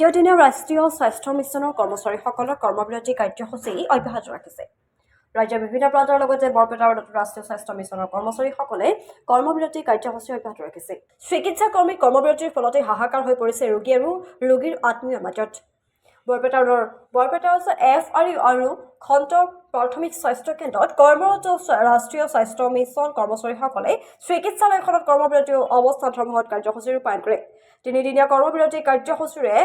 দ্বিতীয়দিনীয়া ৰাষ্ট্ৰীয় স্বাস্থ্য মিছনৰ কৰ্মচাৰীসকলৰ কৰ্মবিৰতি কাৰ্যসূচী অব্যাহত ৰাখিছে। ৰাজ্যৰ বিভিন্ন প্ৰান্তৰ লগতে বৰপেটাৰ ৰাষ্ট্ৰীয় স্বাস্থ্য মিছনৰ কৰ্মচাৰীসকলে কৰ্মবিৰতি কাৰ্যসূচী অব্যাহত ৰাখিছে। চিকিৎসা কৰ্মীৰ কৰ্মবিৰতিৰ ফলতে হাহাকাৰ হৈ পৰিছে ৰোগী আৰু ৰোগীৰ আত্মীয়ৰ মাজত। বৰপেটাৰ FRU আৰু খণ্ড প্ৰাথমিক স্বাস্থ্য কেন্দ্ৰত কৰ্মৰত ৰাষ্ট্ৰীয় স্বাস্থ্য মিছন কৰ্মচাৰীসকলে চিকিৎসালয়খনত কৰ্মবিৰতি অৱস্থান ধৰ্মঘট কাৰ্যসূচী ৰূপায়ণ কৰে। তিনিদিনীয়া কৰ্মবিৰতি কাৰ্যসূচীৰে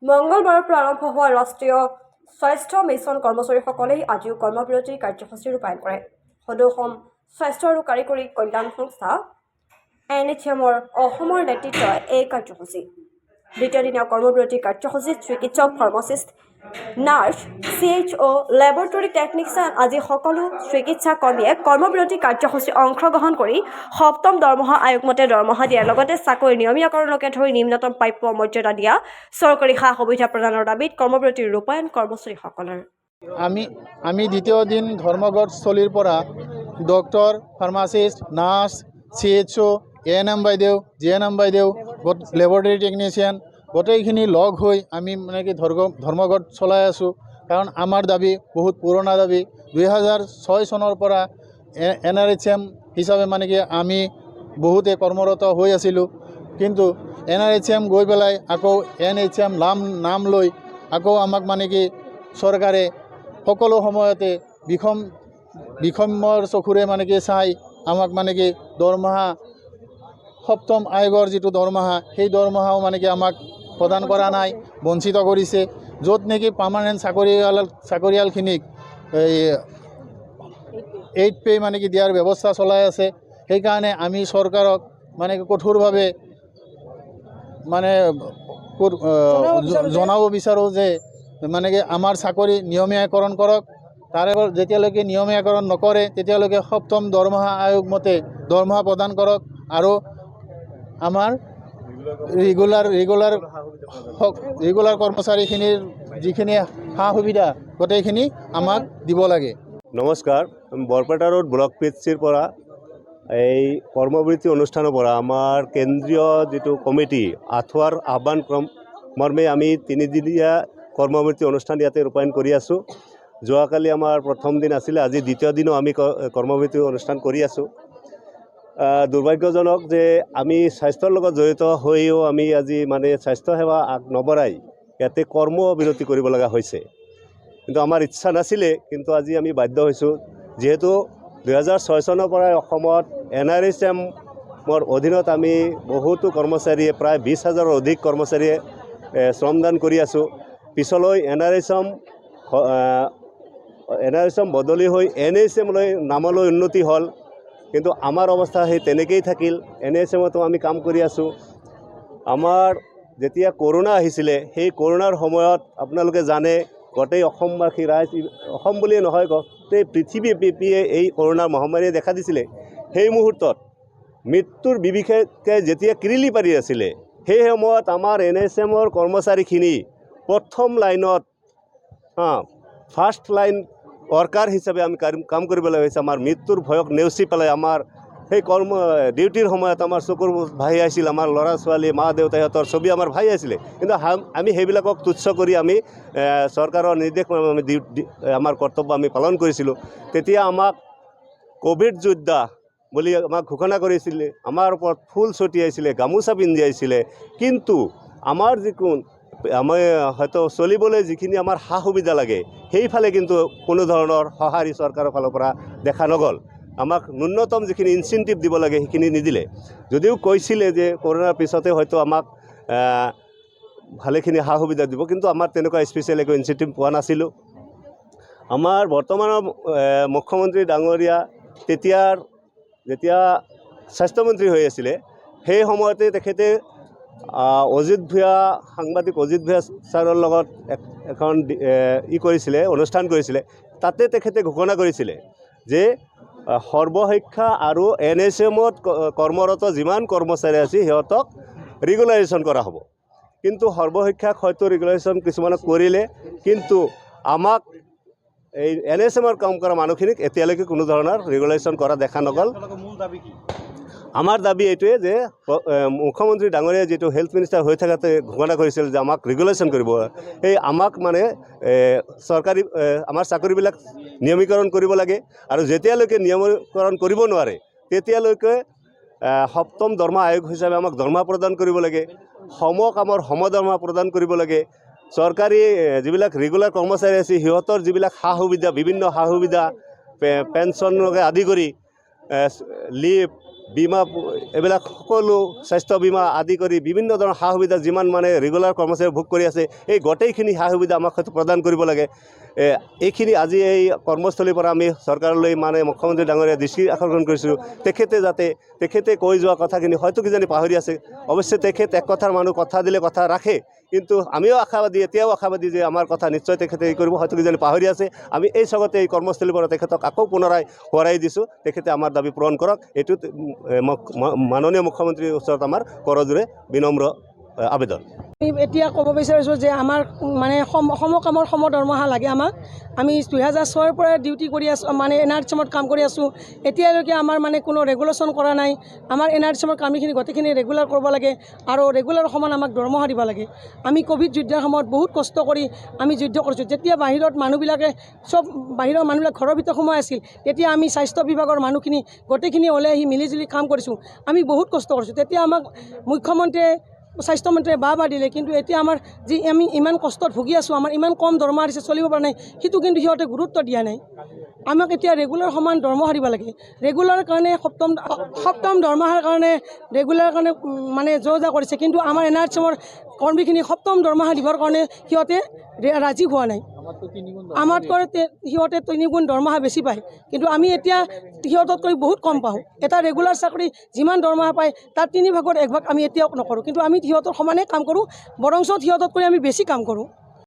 মঙলবাৰৰ পৰা আৰম্ভ হোৱা ৰাষ্ট্ৰীয় স্বাস্থ্য মিছন কৰ্মচাৰীসকলে আজিও কৰ্মবিৰতি কাৰ্যসূচী ৰূপায়ণ কৰে। সদৌ অসম স্বাস্থ্য আৰু কাৰিকৰী কল্যাণ সংস্থা NHMৰ অসমৰ নেতৃত্বই এই কাৰ্যসূচী। দ্বিতীয়দিনীয়া কৰ্মবিৰতি কাৰ্যসূচীত চিকিৎসক, pharmacist, nurse, CHO, laboratory technician আদি সকলো চিকিৎসা কৰ্মীয়ে কৰ্মবিৰতি কাৰ্যসূচীত অংশগ্ৰহণ কৰি সপ্তম দৰমহা আয়োগমতে দৰমহা দিয়াৰ লগতে চাকৰি নিয়মীয়াকৰণকে ধৰি নিম্নতম প্ৰাপ্য মৰ্যাদা দিয়া চৰকাৰী সা সুবিধা প্ৰদানৰ দাবীত কৰ্মবিৰতিৰ ৰূপায়ণ কৰ্মচাৰীসকলৰ। আমি দ্বিতীয় দিন ধৰ্মঘটস্থলীৰ পৰা doctor, pharmacist, nurse, CHO, ANM বাইদেউ, GNM বাইদেউ, লেবৰেটৰী টেকনিচিয়ান গোটেইখিনি লগ হৈ আমি ধৰ্মঘট চলাই আছোঁ। কাৰণ আমাৰ দাবী বহুত পুৰণা দাবী। 2006 চনৰ পৰা NRHM হিচাপে আমি বহুতে কৰ্মৰত হৈ আছিলোঁ। কিন্তু NRHM গৈ পেলাই আকৌ NHM নাম লৈ আকৌ আমাক চৰকাৰে সকলো সময়তে বিষমৰ চকুৰে চাই আমাক দৰমহা সপ্তম আয়োগৰ যিটো দৰমহা সেই দৰমহাও আমাক প্ৰদান কৰা নাই, বঞ্চিত কৰিছে। য'ত নেকি পাৰ্মানেণ্ট চাকৰিয়ালখিনিক এই 8 পে দিয়াৰ ব্যৱস্থা চলাই আছে। সেইকাৰণে আমি চৰকাৰক কঠোৰভাৱে জনাব বিচাৰোঁ যে আমাৰ চাকৰি নিয়মীয়াকৰণ কৰক। তাৰে যেতিয়ালৈকে নিয়মীয়াকৰণ নকৰে তেতিয়ালৈকে সপ্তম দৰমহা আয়োগ মতে দৰমহা প্ৰদান কৰক আৰু আমাৰ ৰেগুলাৰ কৰ্মচাৰীখিনিৰ যিখিনি সা সুবিধা গোটেইখিনি আমাক দিব লাগে। নমস্কাৰ, বৰপেটা ৰোড ব্লক PHCৰ পৰা এই কৰ্মবিৰতি অনুষ্ঠানৰ পৰা আমাৰ কেন্দ্ৰীয় যিটো কমিটি আঁঠুৱাৰ আহ্বান মৰ্মে আমি তিনিদিনীয়া কৰ্মবিৰতি অনুষ্ঠান ইয়াতে ৰূপায়ণ কৰি আছোঁ। যোৱাকালি আমাৰ প্ৰথম দিন আছিলে, আজি দ্বিতীয় দিনো আমি কৰ্মবিৰতি অনুষ্ঠান কৰি আছোঁ। দুৰ্ভাগ্যজনক যে আমি স্বাস্থ্যৰ লগত জড়িত হৈও আমি আজি স্বাস্থ্যসেৱা নবঢ়াই ইয়াতে কৰ্মবিৰতি কৰিব লগা হৈছে। কিন্তু আমাৰ ইচ্ছা নাছিলে, কিন্তু আজি আমি বাধ্য হৈছোঁ। যিহেতু 2006 চনৰ পৰাই অসমত NRHMৰ অধীনত আমি বহুতো কৰ্মচাৰীয়ে প্ৰায় 20,000ৰ অধিক কৰ্মচাৰীয়ে শ্ৰমদান কৰি আছোঁ। পিছলৈ NRHM বদলি হৈ NHM নামলৈ উন্নতি হ'ল। কিন্তু আমাৰ অৱস্থা সেই তেনেকেই থাকিল। NHMতো আমি কাম কৰি আছোঁ। আমাৰ যেতিয়া কৰোণা আহিছিলে, সেই কৰোণাৰ সময়ত আপোনালোকে জানে গোটেই অসমবাসী ৰাইজ, অসম বুলিয়ে নহয় গোটেই পৃথিৱীয়ে এই কৰোণাৰ মহামাৰীয়ে দেখা দিছিলে। সেই মুহূৰ্তত মৃত্যুৰ বিভীষিকাই যেতিয়া কিৰিলি পাৰি আছিলে, সেই সময়ত আমাৰ NHMৰ কৰ্মচাৰীখিনি প্ৰথম লাইনত ফাৰ্ষ্ট লাইন ৱৰ্কাৰ হিচাপে আমি কাম কৰিবলৈ হৈছে। আমাৰ মৃত্যুৰ ভয়ক নেওচি পেলাই আমাৰ সেই ডিউটিৰ সময়ত আমাৰ চকুৰ ভাহি আহিছিল। আমাৰ ল'ৰা ছোৱালী, মা দেউতাহঁতৰ ছবি আমাৰ ভাহি আছিলে। কিন্তু আমি সেইবিলাকক তুচ্ছ কৰি আমি চৰকাৰৰ নিৰ্দেশ আমাৰ কৰ্তব্য আমি পালন কৰিছিলোঁ। তেতিয়া আমাক ক'ভিড যোদ্ধা বুলি আমাক ঘোষণা কৰিছিলে, আমাৰ ওপৰত ফুল ছটিয়াইছিলে, গামোচা পিন্ধাইছিলে। কিন্তু আমাৰ আমি হয়তো চলিবলৈ যিখিনি আমাৰ সা সুবিধা লাগে সেইফালে কিন্তু কোনো ধৰণৰ সঁহাৰি চৰকাৰৰ ফালৰ পৰা দেখা নগ'ল। আমাক ন্যূনতম যিখিনি ইনচেণ্টিভ দিব লাগে সেইখিনি নিদিলে। যদিও কৈছিলে যে কৰোণাৰ পিছতে হয়তো আমাক ভালেখিনি সা সুবিধা দিব, কিন্তু আমাৰ তেনেকুৱা স্পেচিয়েল একো ইনচেণ্টিভ পোৱা নাছিলোঁ। আমাৰ বৰ্তমানৰ মুখ্যমন্ত্ৰী ডাঙৰীয়া যেতিয়া স্বাস্থ্যমন্ত্ৰী হৈ আছিলে, সেই সময়তে তেখেতে সাংবাদিক অজিত ভূঞা ছাৰৰ লগত এখন অনুষ্ঠান কৰিছিলে। তাতে তেখেতে ঘোষণা কৰিছিলে যে সৰ্বশিক্ষা আৰু NHMত কৰ্মৰত যিমান কৰ্মচাৰী আছে সিহঁতক ৰেগুলাৰাইজেশ্যন কৰা হ'ব। কিন্তু সৰ্বশিক্ষাক হয়তো ৰেগুলাৰাইজেশ্যন কিছুমানক কৰিলে, কিন্তু আমাক এই NHMৰ কাম কৰা মানুহখিনিক এতিয়ালৈকে কোনো ধৰণৰ ৰেগুলাৰাইজেশ্যন কৰা দেখা নগ'ল। আমাৰ দাবী এইটোৱে যে মুখ্যমন্ত্ৰী ডাঙৰীয়া যিটো হেল্থ মিনিষ্টাৰ হৈ থকাতে ঘোষণা কৰিছিল যে আমাক ৰেগুলেশ্যন কৰিব, সেই আমাক মানে চৰকাৰী আমাৰ চাকৰিবিলাক নিয়মীকৰণ কৰিব লাগে আৰু যেতিয়ালৈকে নিয়মীকৰণ কৰিব নোৱাৰে তেতিয়ালৈকে সপ্তম দৰমহা আয়োগ হিচাপে আমাক দৰমহা প্ৰদান কৰিব লাগে, সমকামৰ সমদৰমহা প্ৰদান কৰিব লাগে। চৰকাৰী যিবিলাক ৰেগুলাৰ কৰ্মচাৰী আছে সিহঁতৰ যিবিলাক সা সুবিধা, বিভিন্ন সা সুবিধা পেঞ্চনকে আদি কৰি লিভ বীমা এইবিলাক সকলো স্বাস্থ্য বীমা আদি কৰি বিভিন্ন ধৰণৰ সা সুবিধা যিমান মানে ৰেগুলাৰ কৰ্মচাৰী ভোগ কৰি আছে এই গোটেইখিনি সা সুবিধা আমাক প্ৰদান কৰিব লাগে। এইখিনি আজি এই কৰ্মস্থলীৰ পৰা আমি চৰকাৰলৈ মানে মুখ্যমন্ত্ৰী ডাঙৰীয়া দৃষ্টি আকৰ্ষণ কৰিছিলোঁ। তেখেতে কৈ যোৱা কথাখিনি হয়তো কিজানি পাহৰি আছে। অৱশ্যে তেখেত এক কথাৰ মানুহ, কথা দিলে কথা ৰাখে, কিন্তু আমিও আশাবাদী, এতিয়াও আশাবাদী যে আমাৰ কথা নিশ্চয় তেখেতে এই কৰিব, হয়তো কিজানি পাহৰি আছে। আমি এই স্বাগতে এই কৰ্মস্থলীৰ পৰা তেখেতক আকৌ পুনৰাই সোঁৱৰাই দিছোঁ, তেখেতে আমাৰ দাবী পূৰণ কৰক। এইটো মাননীয় মুখ্যমন্ত্ৰীৰ ওচৰত আমাৰ কৰজোৰে বিনম্ৰ আবেদন। এতিয়া ক'ব বিচাৰিছোঁ যে আমাৰ মানে সমকামৰ সমদৰমহা লাগে আমাক। আমি 2006ৰ পৰা ডিউটি কৰি আছোঁ, মানে NRCMত কাম কৰি আছোঁ। এতিয়ালৈকে আমাৰ মানে কোনো ৰেগুলেশ্যন কৰা নাই। আমাৰ NRCMৰ কামখিনি গোটেইখিনি ৰেগুলাৰ কৰিব লাগে আৰু ৰেগুলাৰ সমান আমাক দৰমহা দিব লাগে। আমি ক'ভিড যুদ্ধৰ সময়ত বহুত কষ্ট কৰি আমি যুদ্ধ কৰিছোঁ। যেতিয়া বাহিৰৰ মানুহবিলাকে বাহিৰৰ মানুহবিলাক ঘৰৰ ভিতৰত সোমাই আছিল, তেতিয়া আমি স্বাস্থ্য বিভাগৰ মানুহখিনি গোটেইখিনি ওলাই আহি মিলিজুলি কাম কৰিছোঁ। আমি বহুত কষ্ট কৰিছোঁ। তেতিয়া আমাক মুখ্যমন্ত্ৰীয়ে স্বাস্থ্যমন্ত্ৰীয়ে বাহ দিলে, কিন্তু এতিয়া আমাৰ যি আমি ইমান কষ্টত ভুগি আছোঁ, আমাৰ ইমান কম দৰমহা দিছে, চলিব পৰা নাই, সেইটো কিন্তু সিহঁতে গুৰুত্ব দিয়া নাই। আমাক এতিয়া ৰেগুলাৰ সমান দৰমহা দিব লাগে। ৰেগুলাৰ কাৰণে সপ্তম দৰমহাৰ কাৰণে ৰেগুলাৰ কাৰণে মানে যা কৰিছে, কিন্তু আমাৰ NRCMৰ কৰ্মীখিনি সপ্তম দৰমহা দিবৰ কাৰণে সিহঁতে ৰাজি হোৱা নাই। আমাতকৈ সিহঁতে 3 গুণ দৰমহা বেছি পায়, কিন্তু আমি এতিয়া সিহঁততকৈ বহুত কম পাওঁ। এটা ৰেগুলাৰ চাকৰি যিমান দৰমহা পায় তাৰ 3 ভাগৰ 1 ভাগ আমি এতিয়াও নকৰোঁ, কিন্তু আমি সিহঁতৰ সমানে কাম কৰোঁ, বৰঞ্চ সিহঁততকৈ আমি বেছি কাম কৰোঁ।